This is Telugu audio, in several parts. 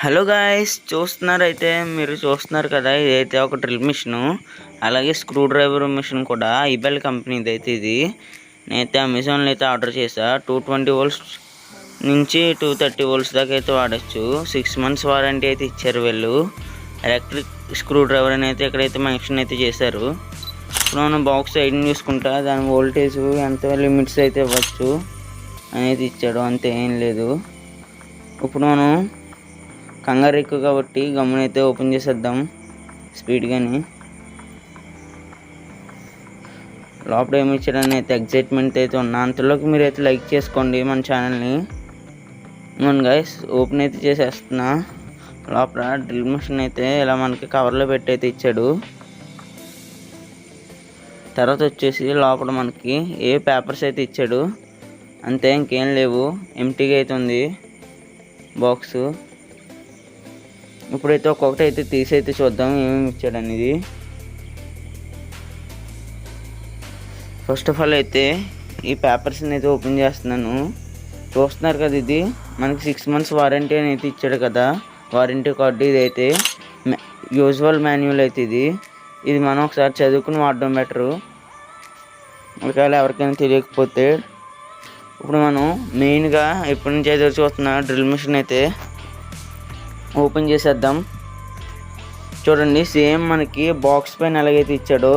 హలో గాయ్స్, మీరు చూస్తున్నారు కదా, ఇదైతే ఒక డ్రిల్ మిషన్, అలాగే స్క్రూ డ్రైవర్ మిషన్ కూడా. ఐబెల్ కంపెనీది అయితే ఇది. నేనైతే అమెజాన్లో అయితే ఆర్డర్ చేసా. 220 volts నుంచి 230 volts దాకా అయితే వాడచ్చు. 6 months వారంటీ అయితే ఇచ్చారు వీళ్ళు. ఎలక్ట్రిక్ స్క్రూ డ్రైవర్ అని అయితే ఇక్కడైతే మెన్షన్ అయితే చేశారు. ఇప్పుడు మనం బాక్స్ సైడ్ చూసుకుంటా దాని వోల్టేజ్ ఎంత లిమిట్స్ అయితే ఇవ్వచ్చు అనేది ఇచ్చాడు, అంతే, ఏం లేదు. ఇప్పుడు మనం కంగారు ఎక్కువ కాబట్టి గమ్మునైతే ఓపెన్ చేసేద్దాం స్పీడ్గాని. లోపల ఏమి ఇచ్చాడని అయితే ఎగ్జైట్మెంట్ అయితే ఉన్నా. అంతలోకి మీరైతే లైక్ చేసుకోండి మన ఛానల్ని. అవును గైస్, ఓపెన్ అయితే చేసేస్తున్నా. లోపల డ్రిల్ మిషన్ అయితే ఇలా మనకి కవర్లో పెట్టి అయితే ఇచ్చాడు. తర్వాత వచ్చేసి లోపల మనకి ఏ పేపర్స్ అయితే ఇచ్చాడు, అంతే, ఇంకేం లేవు. ఎంటీగా అయితే ఉంది బాక్సు. ఇప్పుడైతే ఒక్కొక్కటి అయితే తీసి అయితే చూద్దాం ఏమేమి ఇచ్చాడు అనేది. ఫస్ట్ ఆఫ్ ఆల్ అయితే ఈ పేపర్స్ని అయితే ఓపెన్ చేస్తున్నాను. చూస్తున్నారు కదా, ఇది మనకి 6 months వారంటీ అని అయితే ఇచ్చాడు కదా, వారంటీ కార్డు. ఇది అయితే యూజువల్ మాన్యువల్ అయితే ఇది మనం ఒకసారి చదువుకుని వాడడం బెటరు, ఒకవేళ ఎవరికైనా తెలియకపోతే. ఇప్పుడు మనం మెయిన్గా ఎప్పటి నుంచి అయితే చూస్తున్న డ్రిల్ మిషన్ అయితే ఓపెన్ చేసేద్దాం. చూడండి, సేమ్ మనకి బాక్స్ పైన ఎలాగైతే ఇచ్చాడో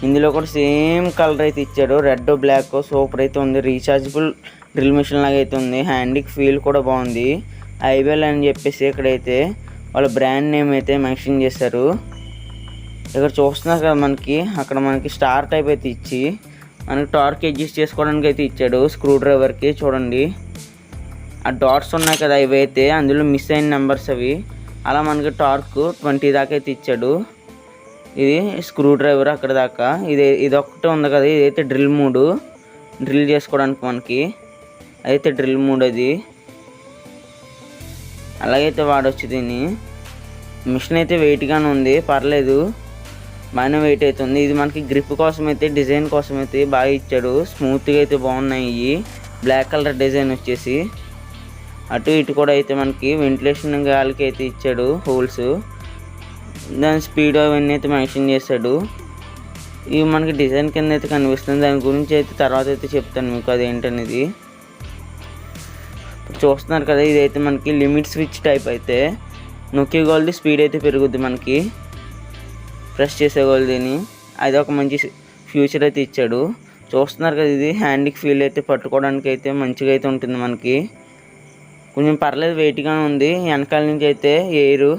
ఇందులో కూడా సేమ్ కలర్ అయితే ఇచ్చాడు. రెడ్ బ్లాక్ సూపర్ అయితే ఉంది. రీఛార్జబుల్ డ్రిల్ మిషన్ లాగా అయితే ఉంది. హ్యాండ్కి ఫీల్ కూడా బాగుంది. ఐబెల్ అని చెప్పేసి ఇక్కడైతే వాళ్ళ బ్రాండ్ నేమ్ అయితే మెన్షన్ చేశారు. ఇక్కడ చూస్తున్నారు కదా, అక్కడ మనకి స్టార్ టైప్ అయితే ఇచ్చి మనకి టార్క్ అడ్జస్ట్ చేసుకోవడానికి అయితే ఇచ్చాడు స్క్రూ డ్రైవర్కి. చూడండి, ఆ డాట్స్ ఉన్నాయి కదా, ఇవైతే అందులో మిస్ అయిన నెంబర్స్ అవి. అలా మనకి టార్క్ 20 దాకా అయితే ఇచ్చాడు. ఇది స్క్రూ డ్రైవర్ అక్కడ దాకా. ఇదొక్కటే ఉంది కదా, ఇదైతే డ్రిల్ మూడు, డ్రిల్ చేసుకోవడానికి మనకి అయితే డ్రిల్ మూడు అది. అలాగైతే వాడవచ్చు దీన్ని. మిషన్ అయితే వెయిట్గానే ఉంది, పర్లేదు, బాగానే వెయిట్ అవుతుంది. ఇది మనకి గ్రిప్ కోసం అయితే, డిజైన్ కోసం అయితే బాగా ఇచ్చాడు. స్మూత్గా అయితే బాగున్నాయి. ఇవి బ్లాక్ కలర్ డిజైన్ వచ్చేసి అటు ఇటు కూడా అయితే మనకి వెంటిలేషన్ గాలికి అయితే ఇచ్చాడు హోల్స్. దాని స్పీడ్ అవన్నీ అయితే మెన్షన్ చేశాడు. ఇవి మనకి డిజైన్ కింద అయితే కనిపిస్తుంది. దాని గురించి అయితే తర్వాత అయితే చెప్తాను మీకు అదేంటనేది. చూస్తున్నారు కదా, ఇదైతే మనకి లిమిట్ స్విచ్ టైప్ అయితే. నొక్కేగోల్ది స్పీడ్ అయితే పెరుగుద్ది మనకి, ప్రెస్ చేసేగోల్దిని. అది ఒక మంచి ఫ్యూచర్ అయితే ఇచ్చాడు. చూస్తున్నారు కదా, ఇది హ్యాండ్కి ఫీల్ అయితే పట్టుకోవడానికి అయితే మంచిగా అయితే ఉంటుంది మనకి. కొంచెం పర్లేదు, వెయిట్గానే ఉంది. వెనకాల నుంచి అయితే ఎయిర్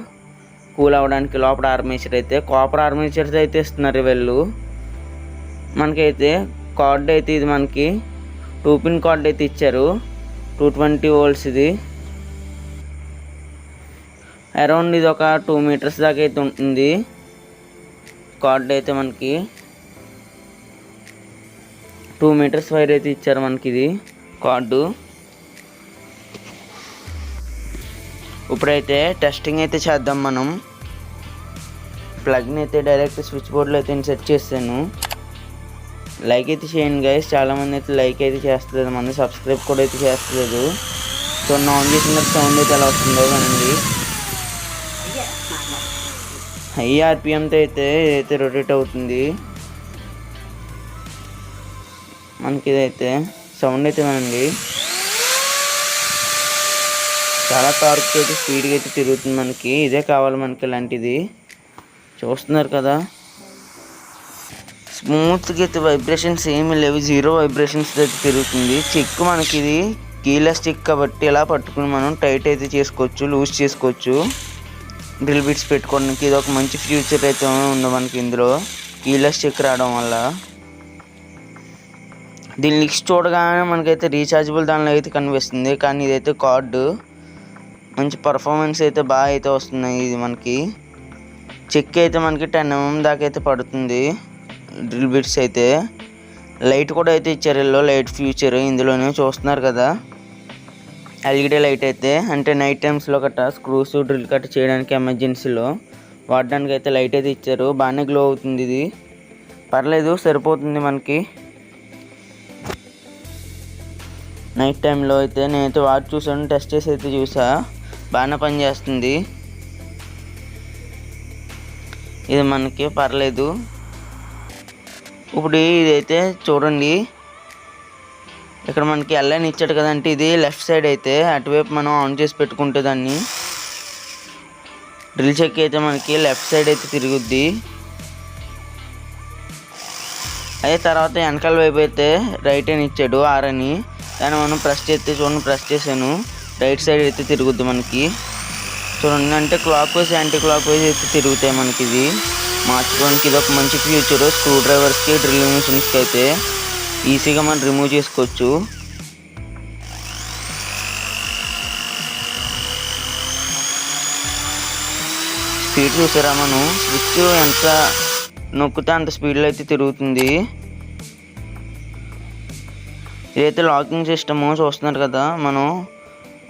కూల్ అవ్వడానికి లోపల ఆర్మేచర్ అయితే కాపర్ ఆర్మేచర్స్ అయితే ఇస్తున్నారు వీళ్ళు. మనకైతే కార్డ్ అయితే ఇది మనకి 2 pin కార్డ్ అయితే ఇచ్చారు. 220 volts ఇది. అరౌండ్ ఇది ఒక 2 meters దాకా అయితే ఉంటుంది. కార్డ్ అయితే మనకి 2 meters వైర్ అయితే ఇచ్చారు మనకి ఇది కార్డు. ఇప్పుడైతే టెస్టింగ్ అయితే చేద్దాం మనం. ప్లగ్ని అయితే డైరెక్ట్ స్విచ్ బోర్డ్లో అయితే సెట్ చేస్తాను. లైక్ అయితే చేయండి గైస్, చాలామంది అయితే లైక్ అయితే చేస్తలేదు, మన సబ్స్క్రైబ్ కూడా అయితే చేస్తలేదు. సో ఆన్ చేసిన సౌండ్ అయితే ఎలా వస్తుందో కనండి. హై ఆర్పిఎంతో అయితే రొటేట్ అవుతుంది మనకి. ఇదైతే సౌండ్ అయితే వినండి, చాలా టార్క్ అయితే స్పీడ్గా అయితే తిరుగుతుంది మనకి. ఇదే కావాలి మనకి ఇలాంటిది. చూస్తున్నారు కదా, స్మూత్గా అయితే వైబ్రేషన్స్ ఏమీ లేవు, 0 వైబ్రేషన్స్ అయితే తిరుగుతుంది. చెక్ మనకి ఇది కీలెస్ చెక్ కాబట్టి ఇలా పట్టుకుని మనం టైట్ అయితే చేసుకోవచ్చు, లూజ్ చేసుకోవచ్చు డ్రిల్ బిట్స్ పెట్టుకోవడానికి. ఇది ఒక మంచి ఫ్యూచర్ అయితే ఉంది మనకి ఇందులో, కీలెస్ చెక్ రావడం వల్ల. దీని లిక్స్ చూడగానే మనకైతే రీఛార్జబుల్ దానిలో అయితే కనిపిస్తుంది, కానీ ఇదైతే కార్డు. మంచి పర్ఫార్మెన్స్ అయితే బాగా అయితే వస్తున్నాయి. ఇది మనకి చెక్ అయితే మనకి 10 mm దాకా అయితే పడుతుంది డ్రిల్ బిట్స్ అయితే. లైట్ కూడా అయితే ఇచ్చారు వీళ్ళు, లైట్ ఫ్యూచర్ ఇందులోనే. చూస్తున్నారు కదా, ఎల్ఈడి లైట్ అయితే, అంటే నైట్ టైమ్స్లో గట్రా స్క్రూస్ డ్రిల్ కట్ చేయడానికి ఎమర్జెన్సీలో వాడడానికి అయితే లైట్ అయితే ఇచ్చారు. బాగానే గ్లో అవుతుంది ఇది, పర్లేదు, సరిపోతుంది మనకి నైట్ టైంలో అయితే. నేనైతే వాడి చూసాను, టెస్ట్ చేసి అయితే చూసా. బాగానే పనిచేస్తుంది. ఇది మనకి పర్లేదు. ఇప్పుడు ఇదైతే చూడండి, ఇక్కడ మనకి ఎల్ఐని ఇచ్చాడు కదంటే ఇది లెఫ్ట్ సైడ్ అయితే అటువైపు మనం ఆన్ చేసి పెట్టుకుంటే దాన్ని డ్రిల్ చెక్ అయితే మనకి లెఫ్ట్ సైడ్ అయితే తిరుగుద్ది. అదే తర్వాత వెనకాల వైపు అయితే రైట్ అని ఇచ్చాడు ఆర్ అని. దాన్ని మనం ప్రెస్ చేస్తే చూడండి, ప్రెస్ చేశాను, రైట్ సైడ్ అయితే తిరుగుద్ది మనకి. చూడండి, అంటే clock wise anti clock wise అయితే తిరుగుతాయి మనకి. ఇది మార్చుకోవడానికి ఇది ఒక మంచి ఫ్యూచర్. స్క్రూ డ్రైవర్స్కి డ్రిల్లింగ్ మిషన్స్కి అయితే ఈజీగా మనం రిమూవ్ చేసుకోవచ్చు. స్పీడ్ చూసారా, మనం స్విచ్ ఎంత నొక్కితే అంత స్పీడ్లో అయితే తిరుగుతుంది. ఇదైతే లాకింగ్ సిస్టము చూస్తున్నారు కదా, మనం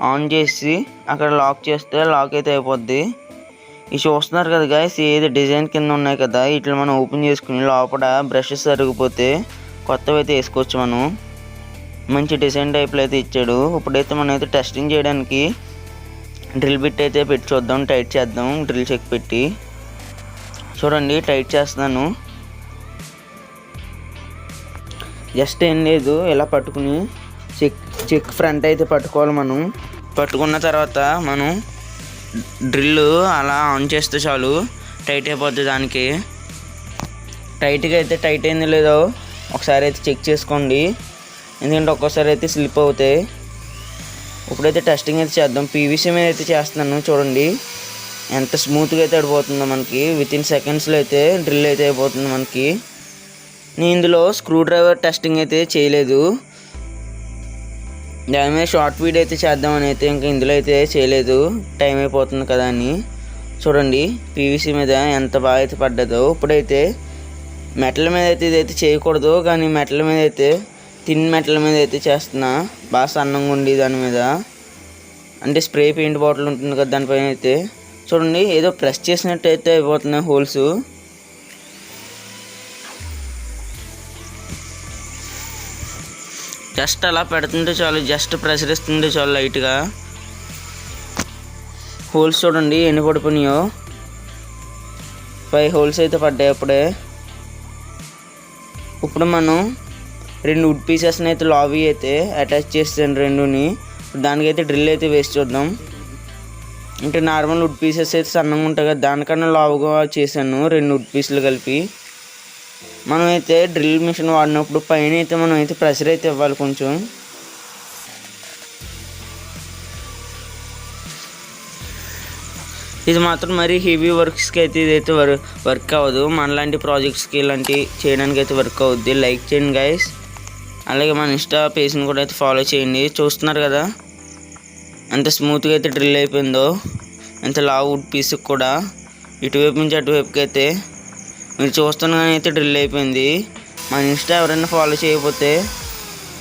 ఆన్ చేసి అక్కడ లాక్ చేస్తే లాక్ అయితే అయిపోద్ది. ఇది చూస్తున్నారు కదా గైస్, ఏది డిజైన్ కింద ఉన్నాయి కదా, ఇట్లా మనం ఓపెన్ చేసుకుని లోపల బ్రషెస్ సరిగిపోతే కొత్తవి అయితే వేసుకోవచ్చు మనం. మంచి డిజైన్ టైప్లో అయితే ఇచ్చాడు. ఇప్పుడైతే మనం అయితే టెస్టింగ్ చేయడానికి డ్రిల్ బిట్ అయితే పెట్టి చూద్దాం, టైట్ చేద్దాం. డ్రిల్ చెక్ పెట్టి చూడండి, టైట్ చేస్తున్నాను. జస్ట్ ఏం లేదు, ఇలా పట్టుకుని చెక్ ఫ్రంట్ అయితే పట్టుకోవాలి మనం. పట్టుకున్న తర్వాత మనం డ్రిల్ అలా ఆన్ చేస్తే చాలు, టైట్ అయిపోద్ది. దానికి టైట్గా అయితే టైట్ అయింది లేదో ఒకసారి అయితే చెక్ చేసుకోండి, ఎందుకంటే ఒక్కోసారి అయితే స్లిప్ అవుతాయి. ఇప్పుడైతే టెస్టింగ్ అయితే చేద్దాం. పీవీసీ మీద అయితే చేస్తున్నాను. చూడండి ఎంత స్మూత్గా అయితే అయిపోతుందో మనకి. వితిన్ సెకండ్స్లో అయితే డ్రిల్ అయితే అయిపోతుంది మనకి. నేను ఇందులో స్క్రూ డ్రైవర్ టెస్టింగ్ అయితే చేయలేదు, దాని మీద షార్ట్ వీడియో అయితే చేద్దామని అయితే ఇంకా ఇందులో అయితే చేయలేదు, టైం అయిపోతుంది కదా అని. చూడండి పీవీసీ మీద ఎంత బాగా అయితే పడ్డదో. ఇప్పుడైతే మెటల్ మీద అయితే ఇదైతే చేయకూడదు, కానీ మెటల్ మీద అయితే థిన్ మెటల్ మీద అయితే చేస్తున్నా, బాగా సన్నంగా ఉండి దాని మీద. అంటే స్ప్రే పెయింట్ బాటిల్ ఉంటుంది కదా, దానిపైన అయితే చూడండి ఏదో ప్రెస్ చేసినట్టు అయితే అయిపోతున్నాయి హోల్స్. జస్ట్ అలా పెడుతుంటే చాలు, జస్ట్ ప్రెషర్ ఇస్తుంటే చాలు లైట్గా. హోల్స్ చూడండి ఎన్ని పడిపోయినాయో, 5 హోల్స్ అయితే పడ్డాయి అప్పుడే. ఇప్పుడు మనం 2 వుడ్ పీసెస్ని అయితే లావీ అయితే అటాచ్ చేస్తాను రెండుని. దానికైతే డ్రిల్ అయితే వేసి చూద్దాం. అంటే నార్మల్ వుడ్ పీసెస్ అయితే సన్నగా ఉంటాయి కదా, దానికన్నా లావుగా చేశాను 2 వుడ్ పీసులు కలిపి. మనం అయితే డ్రిల్ మిషన్ వాడినప్పుడు పైన అయితే మనం అయితే ప్రెషర్ అయితే ఇవ్వాలి కొంచెం. ఇది మాత్రం మరి హెవీ వర్క్స్కి అయితే ఇదైతే వర్క్ అవ్వదు, మనలాంటి ప్రాజెక్ట్స్కి ఇలాంటి చేయడానికి అయితే వర్క్ అవుద్ది. లైక్ చేయండి గైస్, అలాగే మన ఇన్స్టా పేజ్ని కూడా అయితే ఫాలో చేయండి. చూస్తున్నారు కదా ఎంత స్మూత్గా అయితే డ్రిల్ అయిపోయిందో, ఎంత లావు వుడ్ పీస్కి కూడా ఇటువైపు నుంచి అటువైపుకి అయితే మీరు చూస్తున్నాగానే అయితే డ్రిల్ అయిపోయింది. మన ఇన్స్టా ఎవరైనా ఫాలో చేయకపోతే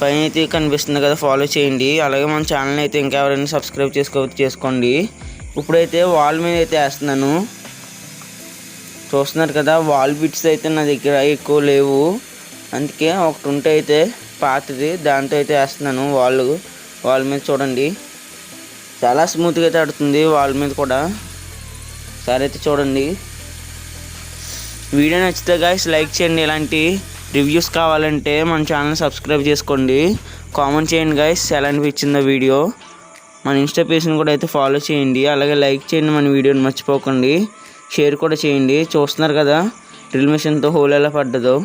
పైన అయితే కనిపిస్తుంది కదా, ఫాలో చేయండి. అలాగే మన ఛానల్ అయితే ఇంకా ఎవరైనా సబ్స్క్రైబ్ చేసుకోండి. ఇప్పుడైతే వాల్ మీద అయితే వేస్తున్నాను. చూస్తున్నారు కదా, వాల్ బిట్స్ అయితే నా దగ్గర ఎక్కువ లేవు, అందుకే ఒకటి ఉంటే అయితే పాతది దాంతో అయితే వేస్తున్నాను. వాల్ మీద చూడండి చాలా స్మూత్గా అయితే ఆడుతుంది వాల్ మీద కూడా. సరే అయితే చూడండి, వీడియో నచ్చితే గైస్ లైక్ చేయండి. ఇలాంటి రివ్యూస్ కావాలంటే మన ఛానల్ సబ్స్క్రైబ్ చేసుకోండి. కామెంట్ చేయండి గైస్ ఎలా అనిపించిందో వీడియో. మన ఇన్స్టా పేజ్ని కూడా అయితే ఫాలో చేయండి, అలాగే లైక్ చేయండి. మన వీడియోని మర్చిపోకండి, షేర్ కూడా చేయండి. చూస్తున్నారు కదా డ్రిల్ మిషన్తో హోల్ ఎలా పడ్డదో.